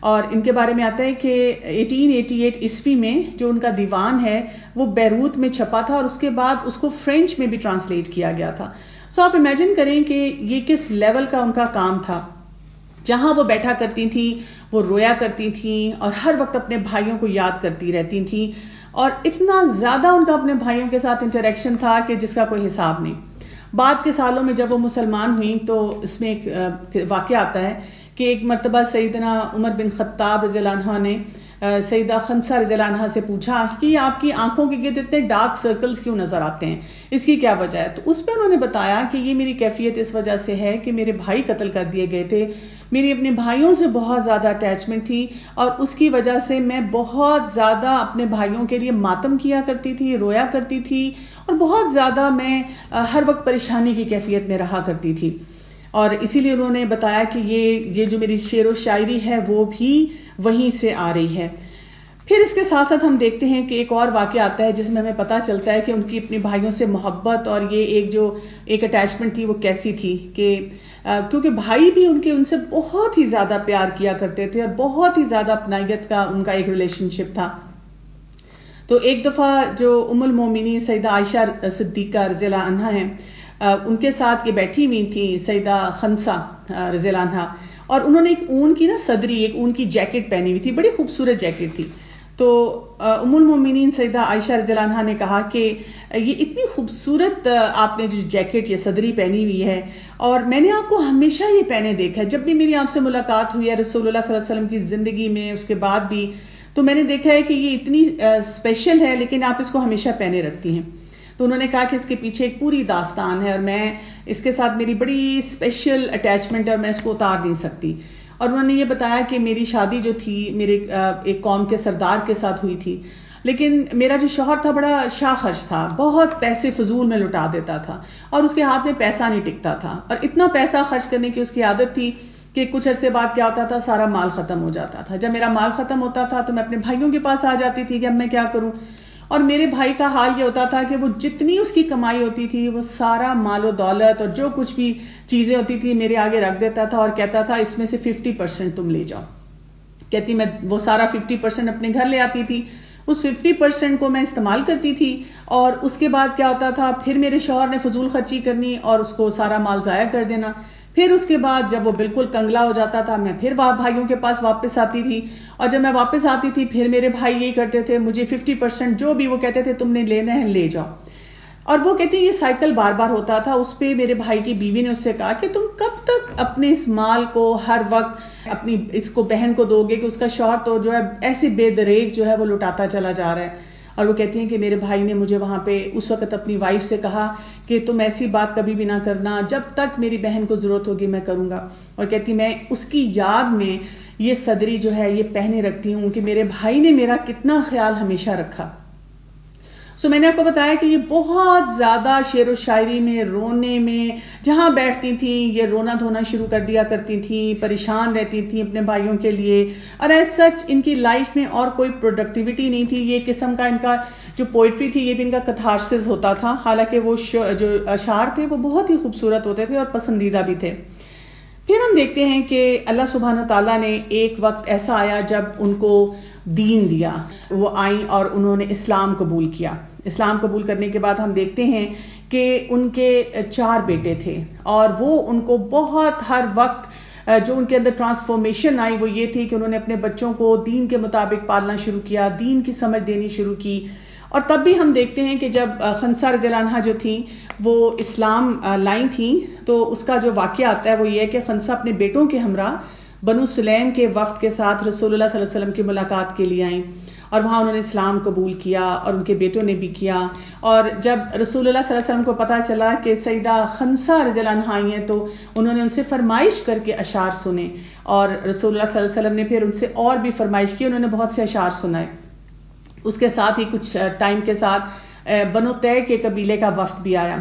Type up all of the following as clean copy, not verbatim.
اور ان کے بارے میں آتا ہے کہ 1888 عیسوی میں جو ان کا دیوان ہے وہ بیروت میں چھپا تھا، اور اس کے بعد اس کو فرینچ میں بھی ٹرانسلیٹ کیا گیا تھا. سو آپ امیجن کریں کہ یہ کس لیول کا ان کا کام تھا. جہاں وہ بیٹھا کرتی تھیں وہ رویا کرتی تھیں اور ہر وقت اپنے بھائیوں کو یاد کرتی رہتی تھیں، اور اتنا زیادہ ان کا اپنے بھائیوں کے ساتھ انٹریکشن تھا کہ جس کا کوئی حساب نہیں. بعد کے سالوں میں جب وہ مسلمان ہوئیں تو اس میں ایک واقعہ آتا ہے کہ ایک مرتبہ سیدنا عمر بن خطاب رضی اللہ عنہ نے سیدہ خنسہ رضی اللہ عنہ سے پوچھا کہ آپ کی آنکھوں کے گرد اتنے ڈارک سرکلز کیوں نظر آتے ہیں، اس کی کیا وجہ ہے؟ تو اس پہ انہوں نے بتایا کہ یہ میری کیفیت اس وجہ سے ہے کہ میرے بھائی قتل کر دیے گئے تھے، میری اپنے بھائیوں سے بہت زیادہ اٹیچمنٹ تھی، اور اس کی وجہ سے میں بہت زیادہ اپنے بھائیوں کے لیے ماتم کیا کرتی تھی، رویا کرتی تھی، اور بہت زیادہ میں ہر وقت پریشانی کی کیفیت میں رہا کرتی تھی. اور اسی لیے انہوں نے بتایا کہ یہ جو میری شعر و شاعری ہے وہ بھی وہیں سے آ رہی ہے. پھر اس کے ساتھ ساتھ ہم دیکھتے ہیں کہ ایک اور واقعہ آتا ہے جس میں ہمیں پتہ چلتا ہے کہ ان کی اپنے بھائیوں سے محبت اور یہ ایک اٹیچمنٹ تھی وہ کیسی تھی، کہ کیونکہ بھائی بھی ان سے بہت ہی زیادہ پیار کیا کرتے تھے اور بہت ہی زیادہ اپنائیت کا ان کا ایک ریلیشن شپ تھا. تو ایک دفعہ جو ام المومنین سیدہ عائشہ صدیقہ رضی اللہ عنہا ہیں، ان کے ساتھ یہ بیٹھی ہوئی تھی سیدہ خنسہ رضی اللہ عنہا، اور انہوں نے ایک اون کی صدری، ایک اون کی جیکٹ پہنی ہوئی تھی، بڑی خوبصورت جیکٹ تھی. تو ام المومنین سیدہ عائشہ رضی اللہ عنہا نے کہا کہ یہ اتنی خوبصورت آپ نے جو جیکٹ یا صدری پہنی ہوئی ہے، اور میں نے آپ کو ہمیشہ یہ پہنے دیکھا ہے، جب بھی میری آپ سے ملاقات ہوئی ہے رسول اللہ صلی اللہ علیہ وسلم کی زندگی میں، اس کے بعد بھی، تو میں نے دیکھا ہے کہ یہ اتنی اسپیشل ہے، لیکن آپ اس کو ہمیشہ پہنے رکھتی ہیں. تو انہوں نے کہا کہ اس کے پیچھے ایک پوری داستان ہے، اور میں اس کے ساتھ میری بڑی اسپیشل اٹیچمنٹ ہے اور میں اس کو اتار نہیں سکتی. اور انہوں نے یہ بتایا کہ میری شادی جو تھی میرے ایک قوم کے سردار کے ساتھ ہوئی تھی، لیکن میرا جو شوہر تھا بڑا شاہ خرچ تھا، بہت پیسے فضول میں لٹا دیتا تھا، اور اس کے ہاتھ میں پیسہ نہیں ٹکتا تھا، اور اتنا پیسہ خرچ کرنے کی اس کی عادت تھی کہ کچھ عرصے بعد کیا ہوتا تھا، سارا مال ختم ہو جاتا تھا. جب میرا مال ختم ہوتا تھا تو میں اپنے بھائیوں کے پاس آ جاتی تھی کہ اب میں کیا کروں. اور میرے بھائی کا حال یہ ہوتا تھا کہ وہ جتنی اس کی کمائی ہوتی تھی وہ سارا مال و دولت اور جو کچھ بھی چیزیں ہوتی تھی میرے آگے رکھ دیتا تھا، اور کہتا تھا اس میں سے 50% تم لے جاؤ. کہتی میں وہ سارا 50% اپنے گھر لے آتی تھی، اس 50% کو میں استعمال کرتی تھی، اور اس کے بعد کیا ہوتا تھا، پھر میرے شوہر نے فضول خرچی کرنی اور اس کو سارا مال ضائع کر دینا. پھر اس کے بعد جب وہ بالکل کنگلا ہو جاتا تھا میں پھر بھائیوں کے پاس واپس آتی تھی، اور جب میں واپس آتی تھی پھر میرے بھائی یہی کرتے تھے، مجھے 50% جو بھی وہ کہتے تھے تم نے لینا ہے لے جاؤ. اور وہ کہتی یہ سائیکل بار بار ہوتا تھا. اس پہ میرے بھائی کی بیوی نے اس سے کہا کہ تم کب تک اپنے اس مال کو ہر وقت اپنی اس کو بہن کو دو گے کہ اس کا شوہر تو جو ہے ایسے بے دریغ جو ہے وہ لٹاتا چلا جا رہا ہے. اور وہ کہتی ہیں کہ میرے بھائی نے مجھے وہاں پہ اس وقت اپنی وائف سے کہا کہ تم ایسی بات کبھی بھی نہ کرنا، جب تک میری بہن کو ضرورت ہوگی میں کروں گا. اور کہتی میں اس کی یاد میں یہ صدری جو ہے یہ پہنے رکھتی ہوں کہ میرے بھائی نے میرا کتنا خیال ہمیشہ رکھا. سو میں نے آپ کو بتایا کہ یہ بہت زیادہ شعر و شاعری میں، رونے میں، جہاں بیٹھتی تھیں یہ رونا دھونا شروع کر دیا کرتی تھیں، پریشان رہتی تھیں اپنے بھائیوں کے لیے. اور ایز سچ ان کی لائف میں اور کوئی پروڈکٹیوٹی نہیں تھی. یہ قسم کا ان کا جو پوئٹری تھی یہ بھی ان کا کتھارسس ہوتا تھا، حالانکہ وہ جو اشعار تھے وہ بہت ہی خوبصورت ہوتے تھے اور پسندیدہ بھی تھے. پھر ہم دیکھتے ہیں کہ اللہ سبحانہ تعالیٰ نے ایک وقت ایسا آیا جب ان کو دین دیا، وہ آئیں اور انہوں نے اسلام قبول کیا. اسلام قبول کرنے کے بعد ہم دیکھتے ہیں کہ ان کے 4 بیٹے تھے، اور وہ ان کو بہت ہر وقت جو ان کے اندر ٹرانسفارمیشن آئی وہ یہ تھی کہ انہوں نے اپنے بچوں کو دین کے مطابق پالنا شروع کیا، دین کی سمجھ دینی شروع کی. اور تب بھی ہم دیکھتے ہیں کہ جب خنسہ رضی اللہ عنہا جو تھیں وہ اسلام لائی تھیں تو اس کا جو واقعہ آتا ہے وہ یہ ہے کہ خنسہ اپنے بیٹوں کے ہمراہ بنو سلیم کے وفد کے ساتھ رسول اللہ صلی اللہ علیہ وسلم کی ملاقات کے لیے آئیں، اور وہاں انہوں نے اسلام قبول کیا اور ان کے بیٹوں نے بھی کیا. اور جب رسول اللہ صلی اللہ علیہ وسلم کو پتہ چلا کہ سیدہ خنسہ رضی اللہ عنہا آئی ہیں تو انہوں نے ان سے فرمائش کر کے اشعار سنے، اور رسول اللہ صلی اللہ علیہ وسلم نے پھر ان سے اور بھی فرمائش کی، انہوں نے بہت سے اشعار سنائے. اس کے ساتھ ہی کچھ ٹائم کے ساتھ بنو طے کے قبیلے کا وفد بھی آیا،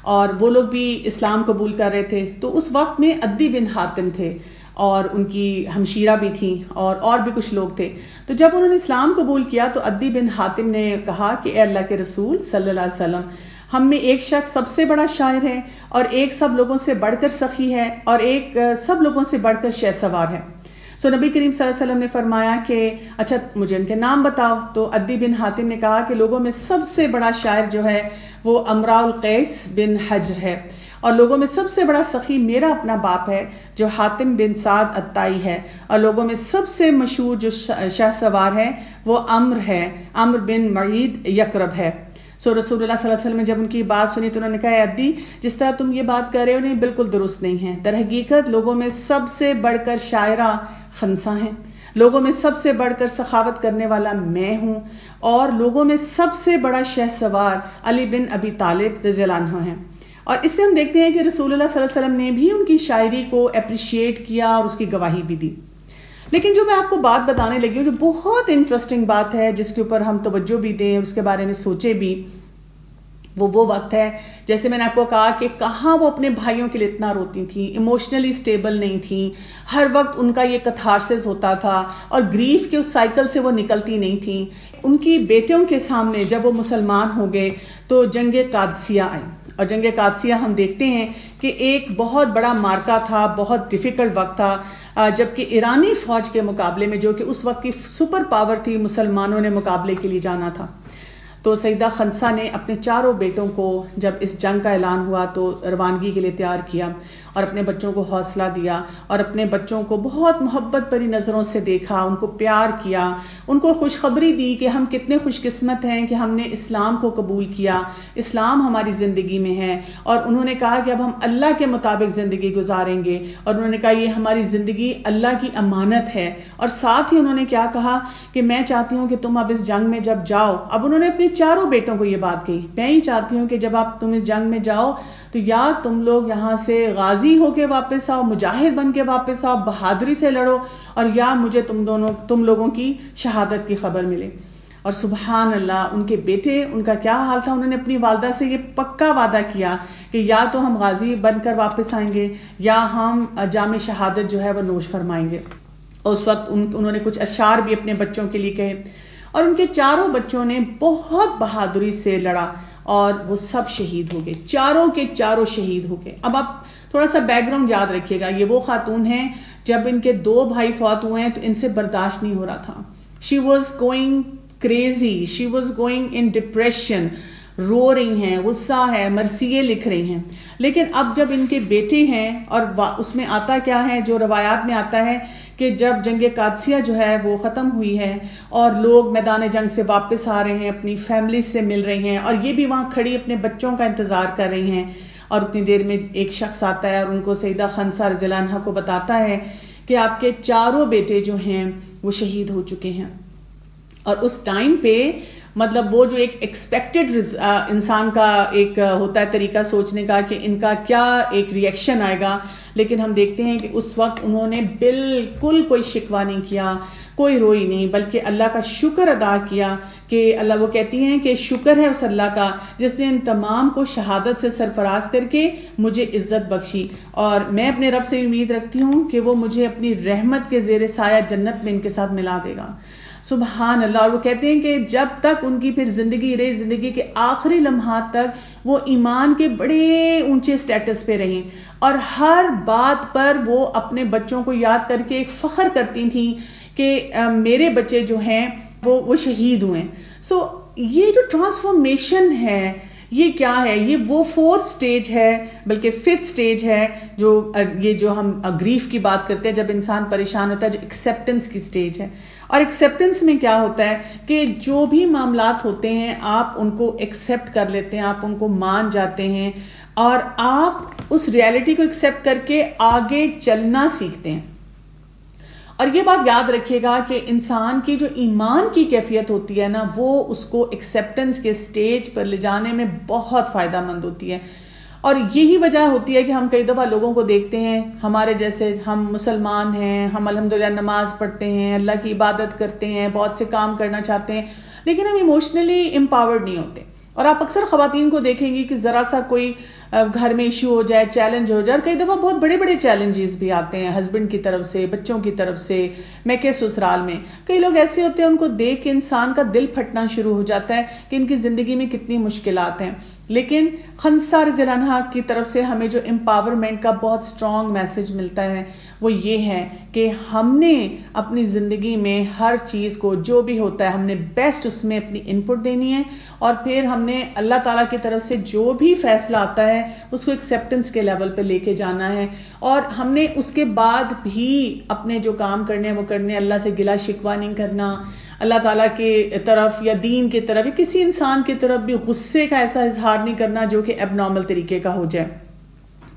اور وہ لوگ بھی اسلام قبول کر رہے تھے. تو اس وقت میں عدی بن حاتم تھے اور ان کی ہمشیرہ بھی تھیں اور بھی کچھ لوگ تھے. تو جب انہوں نے اسلام قبول کیا تو عدی بن حاتم نے کہا کہ اے اللہ کے رسول صلی اللہ علیہ وسلم، ہم میں ایک شخص سب سے بڑا شاعر ہے، اور ایک سب لوگوں سے بڑھ کر سخی ہے، اور ایک سب لوگوں سے بڑھ کر شہ سوار ہے. سو نبی کریم صلی اللہ علیہ وسلم نے فرمایا کہ اچھا مجھے ان کے نام بتاؤ. تو عدی بن حاتم نے کہا کہ لوگوں میں سب سے بڑا شاعر جو ہے وہ امراء القیس بن حجر ہے، اور لوگوں میں سب سے بڑا سخی میرا اپنا باپ ہے جو حاتم بن سعد الطائی ہے، اور لوگوں میں سب سے مشہور جو شاہ سوار ہے وہ عمرو بن معید یکرب ہے. سو رسول اللہ صلی اللہ علیہ وسلم نے جب ان کی بات سنی تو انہوں نے کہا اے عدی، جس طرح تم یہ بات کر رہے ہو نہیں، بالکل درست نہیں ہے. در حقیقت لوگوں میں سب سے بڑھ کر شاعرہ خنسا ہیں، لوگوں میں سب سے بڑھ کر سخاوت کرنے والا میں ہوں، اور لوگوں میں سب سے بڑا شہ سوار علی بن ابی طالب رضی اللہ عنہ ہیں. اور اس سے ہم دیکھتے ہیں کہ رسول اللہ صلی اللہ علیہ وسلم نے بھی ان کی شاعری کو اپریشیٹ کیا اور اس کی گواہی بھی دی. لیکن جو میں آپ کو بات بتانے لگی ہوں جو بہت انٹرسٹنگ بات ہے، جس کے اوپر ہم توجہ بھی دیں اور اس کے بارے میں سوچے بھی، وہ وقت ہے جیسے میں نے آپ کو کہا کہ کہاں وہ اپنے بھائیوں کے لیے اتنا روتی تھیں، ایموشنلی سٹیبل نہیں تھیں، ہر وقت ان کا یہ کتھارسس ہوتا تھا اور گریف کے اس سائیکل سے وہ نکلتی نہیں تھیں. ان کی بیٹوں کے سامنے جب وہ مسلمان ہو گئے تو جنگ قادسیہ آئی، اور جنگ قادسیہ ہم دیکھتے ہیں کہ ایک بہت بڑا مارکا تھا، بہت ڈیفیکلٹ وقت تھا، جبکہ ایرانی فوج کے مقابلے میں جو کہ اس وقت کی سپر پاور تھی، مسلمانوں نے مقابلے کے لیے جانا تھا. تو سیدہ خنسا نے اپنے چاروں بیٹوں کو جب اس جنگ کا اعلان ہوا تو روانگی کے لیے تیار کیا اور اپنے بچوں کو حوصلہ دیا اور اپنے بچوں کو بہت محبت بھری نظروں سے دیکھا، ان کو پیار کیا، ان کو خوشخبری دی کہ ہم کتنے خوش قسمت ہیں کہ ہم نے اسلام کو قبول کیا، اسلام ہماری زندگی میں ہے. اور انہوں نے کہا کہ اب ہم اللہ کے مطابق زندگی گزاریں گے، اور انہوں نے کہا یہ ہماری زندگی اللہ کی امانت ہے. اور ساتھ ہی انہوں نے کیا کہا کہ میں چاہتی ہوں کہ تم اب اس جنگ میں جب جاؤ، اب انہوں نے اپنے چاروں بیٹوں کو یہ بات کہی، میں ہی چاہتی ہوں کہ جب تم اس جنگ میں جاؤ تو یا تم لوگ یہاں سے غازی ہو کے واپس آؤ، مجاہد بن کے واپس آؤ، بہادری سے لڑو، اور یا مجھے تم لوگوں کی شہادت کی خبر ملے. اور سبحان اللہ، ان کے بیٹے، ان کا کیا حال تھا، انہوں نے اپنی والدہ سے یہ پکا وعدہ کیا کہ یا تو ہم غازی بن کر واپس آئیں گے یا ہم جام شہادت جو ہے وہ نوش فرمائیں گے. اور اس وقت انہوں نے کچھ اشعار بھی اپنے بچوں کے لیے کہے، اور ان کے چاروں بچوں نے بہت بہادری سے لڑا اور وہ سب شہید ہو گئے، چاروں کے چاروں شہید ہو گئے. اب آپ تھوڑا سا بیک گراؤنڈ یاد رکھیے گا، یہ وہ خاتون ہیں جب ان کے 2 بھائی فوت ہوئے ہیں تو ان سے برداشت نہیں ہو رہا تھا. She was going crazy, she was going in depression, رو رہی ہیں، غصہ ہے، مرثیے لکھ رہی ہیں. لیکن اب جب ان کے بیٹے ہیں، اور اس میں آتا کیا ہے، جو روایات میں آتا ہے کہ جب جنگ قادسیہ جو ہے وہ ختم ہوئی ہے اور لوگ میدان جنگ سے واپس آ رہے ہیں، اپنی فیملی سے مل رہے ہیں، اور یہ بھی وہاں کھڑی اپنے بچوں کا انتظار کر رہی ہیں، اور اتنی دیر میں ایک شخص آتا ہے اور ان کو سیدہ خنسا رضی اللہ عنہا کو بتاتا ہے کہ آپ کے چاروں بیٹے جو ہیں وہ شہید ہو چکے ہیں. اور اس ٹائم پہ مطلب وہ جو ایک ایکسپیکٹڈ انسان کا ایک ہوتا ہے طریقہ سوچنے کا کہ ان کا کیا ایک ری ایکشن آئے گا، لیکن ہم دیکھتے ہیں کہ اس وقت انہوں نے بالکل کوئی شکوہ نہیں کیا، کوئی روئی نہیں، بلکہ اللہ کا شکر ادا کیا کہ اللہ، وہ کہتی ہیں کہ شکر ہے اس اللہ کا جس نے ان تمام کو شہادت سے سرفراز کر کے مجھے عزت بخشی، اور میں اپنے رب سے امید رکھتی ہوں کہ وہ مجھے اپنی رحمت کے زیر سایہ جنت میں ان کے ساتھ ملا دے گا. سبحان اللہ. اور وہ کہتے ہیں کہ جب تک ان کی پھر زندگی رہی، زندگی کے آخری لمحات تک وہ ایمان کے بڑے اونچے سٹیٹس پہ رہیں، اور ہر بات پر وہ اپنے بچوں کو یاد کر کے ایک فخر کرتی تھیں کہ میرے بچے جو ہیں وہ شہید ہوئے. سو یہ جو ٹرانسفارمیشن ہے یہ کیا ہے؟ یہ وہ 4th سٹیج ہے، بلکہ 5th سٹیج ہے، جو ہم گریف کی بات کرتے ہیں، جب انسان پریشان ہوتا ہے، جو ایکسیپٹنس کی سٹیج ہے. اور ایکسیپٹنس میں کیا ہوتا ہے کہ جو بھی معاملات ہوتے ہیں آپ ان کو ایکسیپٹ کر لیتے ہیں، آپ ان کو مان جاتے ہیں، اور آپ اس ریالٹی کو ایکسیپٹ کر کے آگے چلنا سیکھتے ہیں. اور یہ بات یاد رکھیے گا کہ انسان کی جو ایمان کی کیفیت ہوتی ہے نا، وہ اس کو ایکسیپٹنس کے سٹیج پر لے جانے میں بہت فائدہ مند ہوتی ہے. اور یہی وجہ ہوتی ہے کہ ہم کئی دفعہ لوگوں کو دیکھتے ہیں ہمارے جیسے، ہم مسلمان ہیں، ہم الحمدللہ نماز پڑھتے ہیں، اللہ کی عبادت کرتے ہیں، بہت سے کام کرنا چاہتے ہیں، لیکن ہم ایموشنلی امپاورڈ نہیں ہوتے. اور آپ اکثر خواتین کو دیکھیں گی کہ ذرا سا کوئی گھر میں ایشو ہو جائے، چیلنج ہو جائے، اور کئی دفعہ بہت بڑے بڑے چیلنجز بھی آتے ہیں ہسبینڈ کی طرف سے، بچوں کی طرف سے، میں کہ سسرال میں کئی لوگ ایسے ہوتے ہیں، ان کو دیکھ کے انسان کا دل پھٹنا شروع ہو جاتا ہے کہ ان کی زندگی میں کتنی مشکلات ہیں. لیکن خنسا رضی اللہ عنہا کی طرف سے ہمیں جو امپاورمنٹ کا بہت اسٹرانگ میسج ملتا ہے وہ یہ ہے کہ ہم نے اپنی زندگی میں ہر چیز کو جو بھی ہوتا ہے ہم نے بیسٹ اس میں اپنی انپٹ دینی ہے، اور پھر ہم نے اللہ تعالیٰ کی طرف سے جو بھی فیصلہ آتا ہے اس کو ایکسیپٹنس کے لیول پہ لے کے جانا ہے، اور ہم نے اس کے بعد بھی اپنے جو کام کرنے ہیں وہ کرنے، اللہ سے گلا شکوہ نہیں کرنا، اللہ تعالیٰ کے طرف یا دین کی طرف یا کسی انسان کی طرف بھی غصے کا ایسا اظہار نہیں کرنا جو کہ اب نارمل طریقے کا ہو جائے.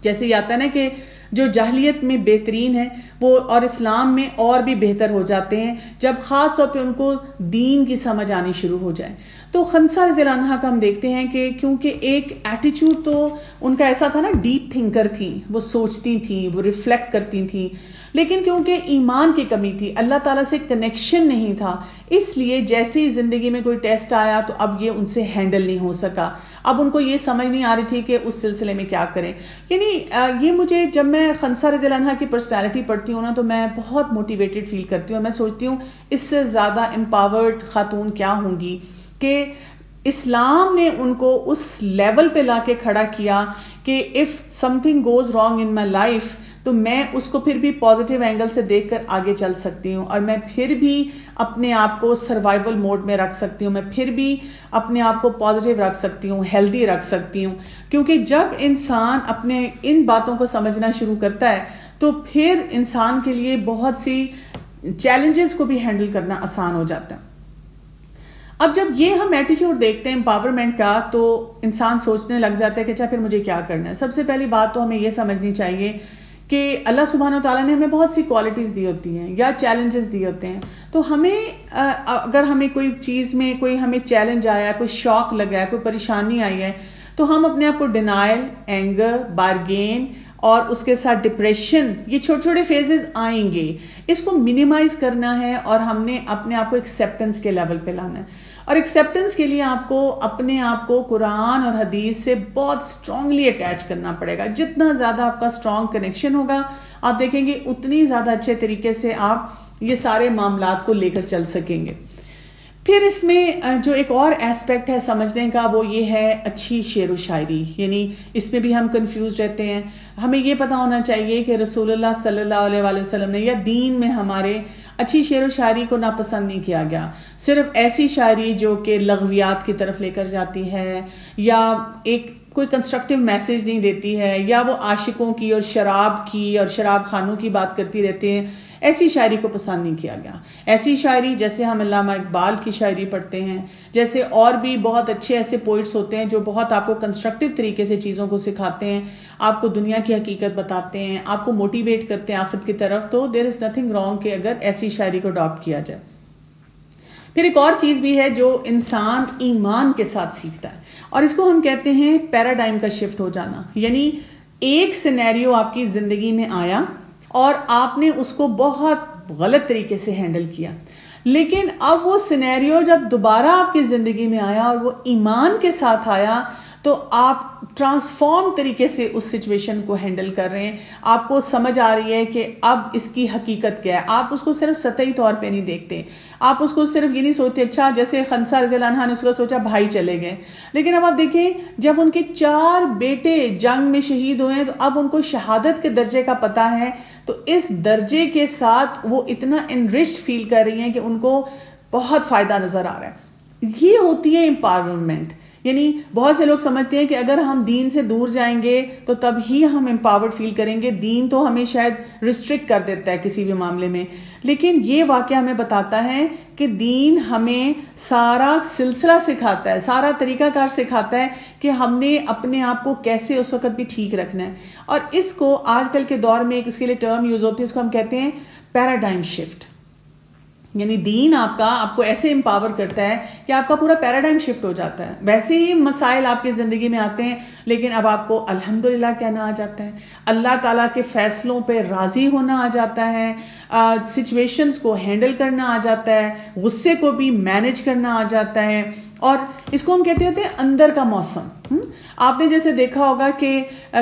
جیسے یہ آتا ہے نا کہ جو جاہلیت میں بہترین ہے وہ اور اسلام میں اور بھی بہتر ہو جاتے ہیں جب خاص طور پہ ان کو دین کی سمجھ آنی شروع ہو جائے. تو خنسا رضی اللہ عنہا کا ہم دیکھتے ہیں کہ کیونکہ ایک ایٹیچیوڈ تو ان کا ایسا تھا نا، ڈیپ تھنکر تھیں، وہ سوچتی تھیں، وہ ریفلیکٹ کرتی تھیں، لیکن کیونکہ ایمان کی کمی تھی، اللہ تعالیٰ سے کنیکشن نہیں تھا، اس لیے جیسے ہی زندگی میں کوئی ٹیسٹ آیا تو اب یہ ان سے ہینڈل نہیں ہو سکا. اب ان کو یہ سمجھ نہیں آ رہی تھی کہ اس سلسلے میں کیا کریں. یعنی یہ مجھے جب میں خنسا رضی اللہ عنہا کی پرسنالٹی پڑھتی ہوں نا تو میں بہت موٹیویٹڈ فیل کرتی ہوں. میں سوچتی ہوں اس سے زیادہ امپاورڈ خاتون کیا ہوں گی کہ اسلام نے ان کو اس لیول پہ لا کے کھڑا کیا کہ if some thing goes wrong in my life تو میں اس کو پھر بھی پازیٹیو اینگل سے دیکھ کر آگے چل سکتی ہوں، اور میں پھر بھی اپنے آپ کو سروائیول موڈ میں رکھ سکتی ہوں، میں پھر بھی اپنے آپ کو پازیٹیو رکھ سکتی ہوں، ہیلدی رکھ سکتی ہوں. کیونکہ جب انسان اپنے ان باتوں کو سمجھنا شروع کرتا ہے تو پھر انسان کے لیے بہت سی چیلنجز کو بھی ہینڈل کرنا آسان ہو جاتا ہے. اب جب یہ ہم ایٹیچیوڈ دیکھتے ہیں امپاورمنٹ کا تو انسان سوچنے لگ جاتا ہے کہ اچھا پھر مجھے کیا کرنا ہے. سب سے پہلی بات تو ہمیں یہ سمجھنی چاہیے کہ اللہ سبحانہ و تعالیٰ نے ہمیں بہت سی کوالٹیز دی ہوتی ہیں یا چیلنجز دیے ہوتے ہیں، تو ہمیں اگر ہمیں کوئی چیز میں کوئی ہمیں چیلنج آیا، کوئی شوق لگا ہے، کوئی پریشانی آئی ہے، تو ہم اپنے آپ کو ڈینائل، اینگر، بارگین اور اس کے ساتھ ڈپریشن، یہ چھوٹے چھوٹے فیزز آئیں گے، اس کو منیمائز کرنا ہے اور ہم نے اپنے آپ کو ایکسیپٹنس کے لیول پہ لانا ہے. اور ایکسیپٹنس کے لیے آپ کو اپنے آپ کو قرآن اور حدیث سے بہت اسٹرانگلی اٹیچ کرنا پڑے گا. جتنا زیادہ آپ کا اسٹرانگ کنیکشن ہوگا آپ دیکھیں گے اتنی زیادہ اچھے طریقے سے آپ یہ سارے معاملات کو لے کر چل سکیں گے. پھر اس میں جو ایک اور ایسپیکٹ ہے سمجھنے کا وہ یہ ہے اچھی شعر و شاعری. یعنی اس میں بھی ہم کنفیوز رہتے ہیں. ہمیں یہ پتا ہونا چاہیے کہ رسول اللہ صلی اللہ علیہ وآلہ وسلم نے یا دین میں ہمارے اچھی شعر و شاعری کو ناپسند نہیں کیا گیا. صرف ایسی شاعری جو کہ لغویات کی طرف لے کر جاتی ہے یا ایک کوئی کنسٹرکٹیو میسج نہیں دیتی ہے یا وہ عاشقوں کی اور شراب خانوں کی بات کرتی رہتے ہیں، ایسی شاعری کو پسند نہیں کیا گیا. ایسی شاعری جیسے ہم علامہ اقبال کی شاعری پڑھتے ہیں، جیسے اور بھی بہت اچھے ایسے پوئٹس ہوتے ہیں جو بہت آپ کو کنسٹرکٹیو طریقے سے چیزوں کو سکھاتے ہیں، آپ کو دنیا کی حقیقت بتاتے ہیں، آپ کو موٹیویٹ کرتے ہیں آخرت کی طرف، تو دیر از نتھنگ رانگ کہ اگر ایسی شاعری کو اڈاپٹ کیا جائے. پھر ایک اور چیز بھی ہے جو انسان ایمان کے ساتھ سیکھتا ہے، اور اس کو ہم کہتے ہیں پیراڈائم کا شفٹ ہو جانا. یعنی ایک سینیریو آپ کی زندگی میں آیا اور آپ نے اس کو بہت غلط طریقے سے ہینڈل کیا، لیکن اب وہ سینیریو جب دوبارہ آپ کی زندگی میں آیا اور وہ ایمان کے ساتھ آیا تو آپ ٹرانسفارم طریقے سے اس سچویشن کو ہینڈل کر رہے ہیں. آپ کو سمجھ آ رہی ہے کہ اب اس کی حقیقت کیا ہے. آپ اس کو صرف سطحی طور پہ نہیں دیکھتے، آپ اس کو صرف یہ نہیں سوچتے اچھا جیسے خنسا رضی اللہ عنہا نے اس کا سوچا بھائی چلے گئے، لیکن اب آپ دیکھیں جب ان کے 4 بیٹے جنگ میں شہید ہوئے تو اب ان کو شہادت کے درجے کا پتہ ہے، تو اس درجے کے ساتھ وہ اتنا انرچڈ فیل کر رہی ہیں کہ ان کو بہت فائدہ نظر آ رہا ہے. یہ ہوتی ہے امپاورمنٹ. یعنی بہت سے لوگ سمجھتے ہیں کہ اگر ہم دین سے دور جائیں گے تو تب ہی ہم امپاورڈ فیل کریں گے. دین تو ہمیں شاید ریسٹرکٹ کر دیتا ہے کسی بھی معاملے میں، لیکن یہ واقعہ ہمیں بتاتا ہے کہ دین ہمیں سارا سلسلہ سکھاتا ہے، سارا طریقہ کار سکھاتا ہے کہ ہم نے اپنے آپ کو کیسے اس وقت بھی ٹھیک رکھنا ہے. اور اس کو آج کل کے دور میں اس کے لیے ٹرم یوز ہوتی ہے، اس کو ہم کہتے ہیں پیراڈائم شفٹ. یعنی دین آپ کو ایسے امپاور کرتا ہے کہ آپ کا پورا پیراڈائم شفٹ ہو جاتا ہے. ویسے ہی مسائل آپ کی زندگی میں آتے ہیں لیکن اب آپ کو الحمدللہ کہنا آ جاتا ہے، اللہ تعالیٰ کے فیصلوں پہ راضی ہونا آ جاتا ہے، سچویشنز کو ہینڈل کرنا آ جاتا ہے، غصے کو بھی مینج کرنا آ جاتا ہے. اور اس کو ہم کہتے ہوتے ہیں اندر کا موسم. آپ نے جیسے دیکھا ہوگا کہ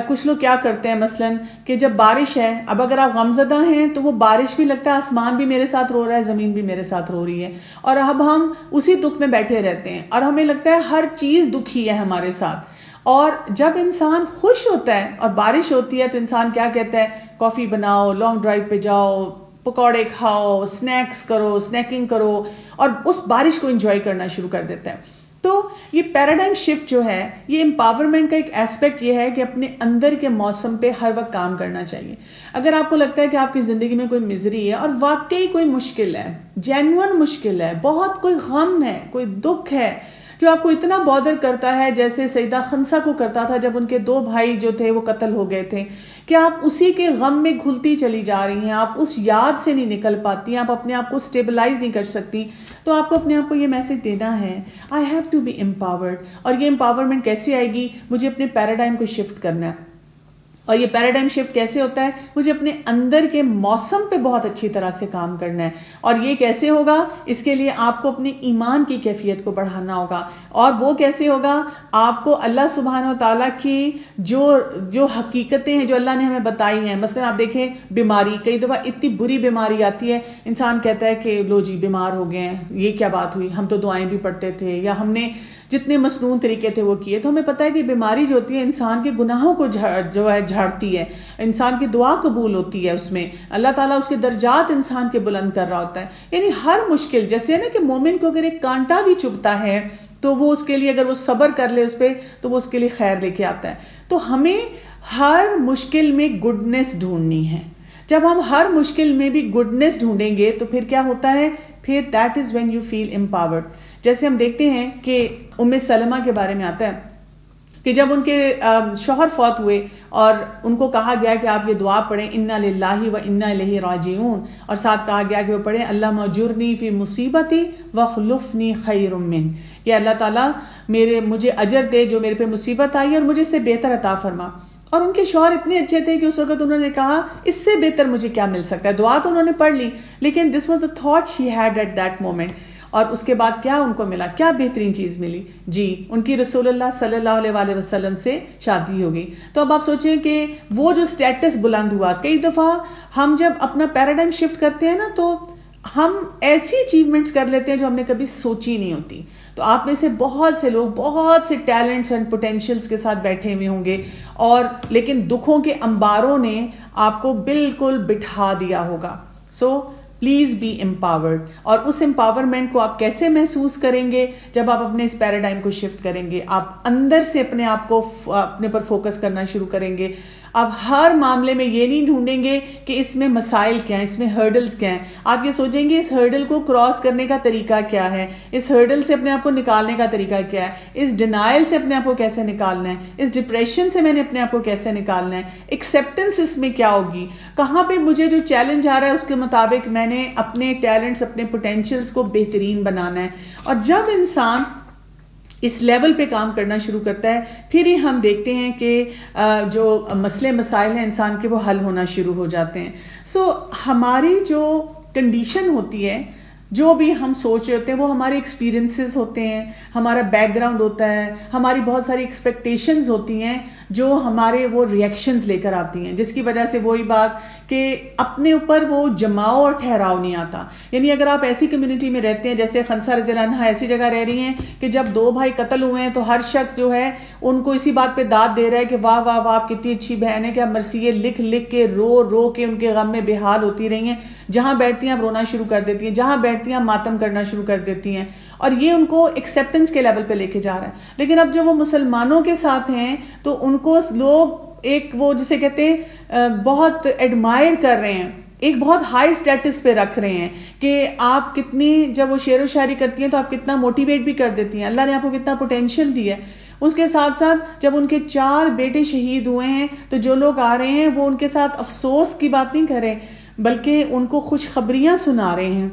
کچھ لوگ کیا کرتے ہیں مثلا کہ جب بارش ہے، اب اگر آپ غمزدہ ہیں تو وہ بارش بھی لگتا ہے آسمان بھی میرے ساتھ رو رہا ہے، زمین بھی میرے ساتھ رو رہی ہے، اور اب ہم اسی دکھ میں بیٹھے رہتے ہیں اور ہمیں لگتا ہے ہر چیز دکھی ہے ہمارے ساتھ. اور جب انسان خوش ہوتا ہے اور بارش ہوتی ہے تو انسان کیا کہتا ہے, کافی بناؤ, لانگ ڈرائیو پہ جاؤ, پکوڑے کھاؤ, سنیکس کرو, سنیکنگ کرو, اور اس بارش کو انجوائے کرنا شروع کر دیتا ہے. تو یہ پیراڈائم شفٹ جو ہے, یہ امپاورمنٹ کا ایک ایسپیکٹ یہ ہے کہ اپنے اندر کے موسم پہ ہر وقت کام کرنا چاہیے. اگر آپ کو لگتا ہے کہ آپ کی زندگی میں کوئی مزری ہے اور واقعی کوئی مشکل ہے, جینوئن مشکل ہے, بہت کوئی غم ہے, کوئی دکھ ہے جو آپ کو اتنا بادر کرتا ہے جیسے سیدہ خنسہ کو کرتا تھا جب ان کے 2 بھائی جو تھے وہ قتل ہو گئے تھے, کہ آپ اسی کے غم میں گھلتی چلی جا رہی ہیں, آپ اس یاد سے نہیں نکل پاتی ہیں, آپ اپنے آپ کو اسٹیبلائز نہیں کر سکتی, تو آپ کو اپنے آپ کو یہ میسج دینا ہے, I have to be empowered. اور یہ امپاورمنٹ کیسے آئے گی؟ مجھے اپنے پیراڈائم کو شفٹ کرنا ہے. اور یہ پیراڈائم شفٹ کیسے ہوتا ہے؟ مجھے اپنے اندر کے موسم پہ بہت اچھی طرح سے کام کرنا ہے. اور یہ کیسے ہوگا؟ اس کے لیے آپ کو اپنے ایمان کی کیفیت کو بڑھانا ہوگا. اور وہ کیسے ہوگا؟ آپ کو اللہ سبحانہ و تعالیٰ کی جو حقیقتیں ہیں جو اللہ نے ہمیں بتائی ہیں. مثلا آپ دیکھیں بیماری, کئی دفعہ اتنی بری بیماری آتی ہے, انسان کہتا ہے کہ لو جی بیمار ہو گئے ہیں, یہ کیا بات ہوئی, ہم تو دعائیں بھی پڑھتے تھے یا ہم نے جتنے مسنون طریقے تھے وہ کیے. تو ہمیں پتہ ہے کہ بیماری جو ہوتی ہے انسان کے گناہوں کو جو ہے جھاڑتی ہے, انسان کی دعا قبول ہوتی ہے, اس میں اللہ تعالیٰ اس کے درجات انسان کے بلند کر رہا ہوتا ہے. یعنی ہر مشکل, جیسے ہے نا کہ مومن کو اگر ایک کانٹا بھی چبھتا ہے تو وہ اس کے لیے اگر وہ صبر کر لے اس پہ تو وہ اس کے لیے خیر لے کے آتا ہے. تو ہمیں ہر مشکل میں گڈنس ڈھونڈنی ہے. جب ہم ہر مشکل میں بھی گڈنس ڈھونڈیں گے تو پھر کیا ہوتا ہے؟ پھر that is when you feel empowered. جیسے ہم دیکھتے ہیں کہ ام سلمہ کے بارے میں آتا ہے کہ جب ان کے شوہر فوت ہوئے اور ان کو کہا گیا کہ آپ یہ دعا پڑھیں, انا للہ و انا الیہ راجعون, اور ساتھ کہا گیا کہ وہ پڑھیں اللہم اجرنی فی مصیبتی واخلفنی خیر من, کہ اللہ تعالیٰ مجھے اجر دے جو میرے پہ مصیبت آئی اور مجھے اس سے بہتر عطا فرما. اور ان کے شوہر اتنے اچھے تھے کہ اس وقت انہوں نے کہا اس سے بہتر مجھے کیا مل سکتا ہے. دعا تو انہوں نے پڑھ لی لیکن this was the thought she had at that moment. اور اس کے بعد کیا ان کو ملا؟ کیا بہترین چیز ملی؟ جی, ان کی رسول اللہ صلی اللہ علیہ وآلہ وسلم سے شادی ہو گئی. تو اب آپ سوچیں کہ وہ جو سٹیٹس بلند ہوا, کئی دفعہ ہم جب اپنا پیراڈائم شفٹ کرتے ہیں نا تو ہم ایسی اچیومنٹس کر لیتے ہیں جو ہم نے کبھی سوچی نہیں ہوتی. تو آپ میں سے بہت سے لوگ بہت سے ٹیلنٹس اینڈ پوٹینشیلز کے ساتھ بیٹھے ہوئے ہوں گے, اور لیکن دکھوں کے انباروں نے آپ کو بالکل بٹھا دیا ہوگا. So please be empowered. اور اس امپاورمنٹ کو آپ کیسے محسوس کریں گے؟ جب آپ اپنے اس پیراڈائم کو شفٹ کریں گے, آپ اندر سے اپنے آپ کو اپنے پر فوکس کرنا شروع کریں گے. آپ ہر معاملے میں یہ نہیں ڈھونڈیں گے کہ اس میں مسائل کیا ہیں, اس میں ہرڈلز کیا ہیں. آپ یہ سوچیں گے اس ہرڈل کو کراس کرنے کا طریقہ کیا ہے, اس ہرڈل سے اپنے آپ کو نکالنے کا طریقہ کیا ہے, اس ڈینائل سے اپنے آپ کو کیسے نکالنا ہے, اس ڈپریشن سے میں نے اپنے آپ کو کیسے نکالنا ہے, ایکسیپٹنس اس میں کیا ہوگی, کہاں پہ مجھے جو چیلنج آ رہا ہے اس کے مطابق میں نے اپنے ٹیلنٹس اپنے پوٹینشیلز کو بہترین بنانا ہے. اور جب انسان اس لیول پہ کام کرنا شروع کرتا ہے پھر ہی ہم دیکھتے ہیں کہ جو مسائل ہیں انسان کے وہ حل ہونا شروع ہو جاتے ہیں. سو ہماری جو کنڈیشن ہوتی ہے, جو بھی ہم سوچ رہے ہوتے ہیں وہ ہمارے ایکسپیرینسز ہوتے ہیں, ہمارا بیک گراؤنڈ ہوتا ہے, ہماری بہت ساری ایکسپیکٹیشنز ہوتی ہیں جو ہمارے وہ ریئیکشنز لے کر آتی ہیں, جس کی وجہ سے وہی بات کہ اپنے اوپر وہ جماؤ اور ٹھہراؤ نہیں آتا. یعنی اگر آپ ایسی کمیونٹی میں رہتے ہیں جیسے خنسہ رضی اللہ عنہا ایسی جگہ رہ رہی ہیں کہ جب 2 بھائی قتل ہوئے ہیں تو ہر شخص جو ہے ان کو اسی بات پہ داد دے رہا ہے کہ واہ واہ واہ آپ کتنی اچھی بہن ہے, کہ آپ مرثیے لکھ لکھ کے رو کے ان کے غم میں بے حال ہوتی رہی ہیں, جہاں بیٹھتی ہیں آپ رونا شروع کر دیتی ہیں, جہاں بیٹھتی ہیں آپ ماتم کرنا شروع کر دیتی ہیں, اور یہ ان کو ایکسیپٹنس کے لیول پہ لے کے جا رہا ہے. لیکن اب جب وہ مسلمانوں کے ساتھ ہیں تو ان کو لوگ ایک وہ جسے کہتے ہیں بہت ایڈمائر کر رہے ہیں, ایک بہت ہائی سٹیٹس پہ رکھ رہے ہیں کہ آپ کتنی, جب وہ شعر و شاعری کرتی ہیں تو آپ کتنا موٹیویٹ بھی کر دیتی ہیں, اللہ نے آپ کو کتنا پوٹینشیل دی ہے. اس کے ساتھ ساتھ جب ان کے 4 بیٹے شہید ہوئے ہیں تو جو لوگ آ رہے ہیں وہ ان کے ساتھ افسوس کی بات نہیں کر رہے بلکہ ان کو خوشخبریاں سنا رہے ہیں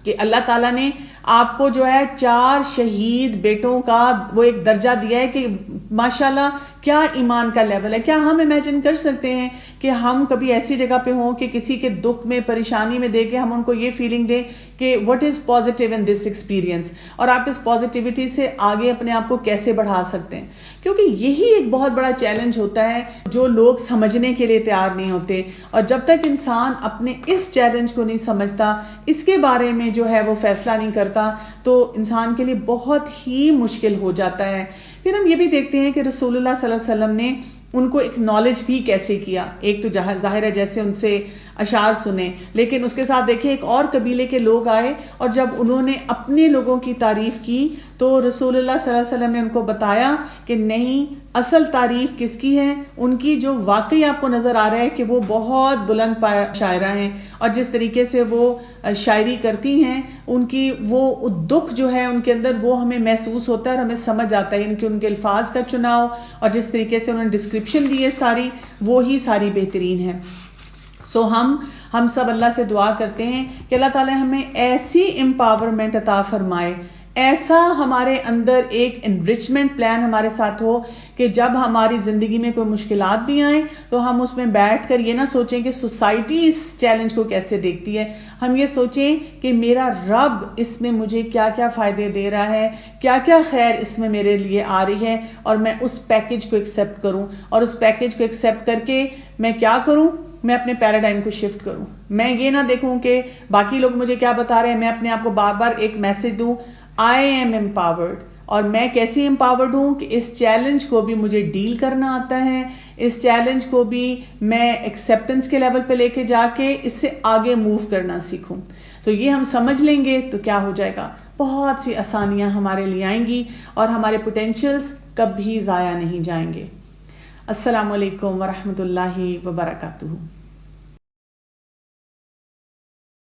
کہ اللہ تعالیٰ نے آپ کو جو ہے 4 شہید بیٹوں کا وہ ایک درجہ دیا ہے کہ ماشاءاللہ کیا ایمان کا لیول ہے. کیا ہم امیجن کر سکتے ہیں کہ ہم کبھی ایسی جگہ پہ ہوں کہ کسی کے دکھ میں پریشانی میں دے کے ہم ان کو یہ فیلنگ دیں کہ what is positive in this experience, اور آپ اس پازیٹیوٹی سے آگے اپنے آپ کو کیسے بڑھا سکتے ہیں. کیونکہ یہی ایک بہت بڑا چیلنج ہوتا ہے جو لوگ سمجھنے کے لیے تیار نہیں ہوتے, اور جب تک انسان اپنے اس چیلنج کو نہیں سمجھتا, اس کے بارے میں جو ہے وہ فیصلہ نہیں کرتا, تو انسان کے لیے بہت ہی مشکل ہو جاتا ہے پھر ہم یہ بھی دیکھتے ہیں کہ رسول اللہ صلی اللہ علیہ وسلم نے ان کو اکنالج بھی کیسے کیا. ایک تو ظاہر ہے جیسے ان سے اشعار سنے، لیکن اس کے ساتھ دیکھیں ایک اور قبیلے کے لوگ آئے اور جب انہوں نے اپنے لوگوں کی تعریف کی تو رسول اللہ صلی اللہ علیہ وسلم نے ان کو بتایا کہ نہیں، اصل تعریف کس کی ہے؟ ان کی جو واقعی آپ کو نظر آ رہا ہے کہ وہ بہت بلند پایہ شاعرہ ہیں، اور جس طریقے سے وہ شاعری کرتی ہیں، ان کی وہ دکھ جو ہے ان کے اندر وہ ہمیں محسوس ہوتا ہے اور ہمیں سمجھ آتا ہے ان کے الفاظ کا چناؤ اور جس طریقے سے انہوں نے ڈسکرپشن دی ہے ساری، وہی ساری بہترین ہے. سو ہم سب اللہ سے دعا کرتے ہیں کہ اللہ تعالی ہمیں ایسی امپاورمنٹ عطا فرمائے، ایسا ہمارے اندر ایک انرچمنٹ پلان ہمارے ساتھ ہو کہ جب ہماری زندگی میں کوئی مشکلات بھی آئیں تو ہم اس میں بیٹھ کر یہ نہ سوچیں کہ سوسائٹی اس چیلنج کو کیسے دیکھتی ہے، ہم یہ سوچیں کہ میرا رب اس میں مجھے کیا کیا فائدے دے رہا ہے، کیا کیا خیر اس میں میرے لیے آ رہی ہے، اور میں اس پیکج کو ایکسیپٹ کروں، اور اس پیکج کو ایکسیپٹ کر کے میں کیا کروں، میں اپنے پیراڈائم کو شفٹ کروں. میں یہ نہ دیکھوں کہ باقی لوگ مجھے کیا بتا رہے ہیں، میں اپنے آپ کو بار بار ایک میسج دوں آئی ایم امپاورڈ، اور میں کیسی امپاورڈ ہوں کہ اس چیلنج کو بھی مجھے ڈیل کرنا آتا ہے، اس چیلنج کو بھی میں ایکسیپٹنس کے لیول پہ لے کے جا کے اس سے آگے موو کرنا سیکھوں. سو یہ ہم سمجھ لیں گے تو کیا ہو جائے گا، بہت سی آسانیاں ہمارے لیے آئیں گی اور ہمارے پوٹینشیلز کبھی ضائع نہیں جائیں گے. السلام علیکم ورحمۃ اللہ وبرکاتہ.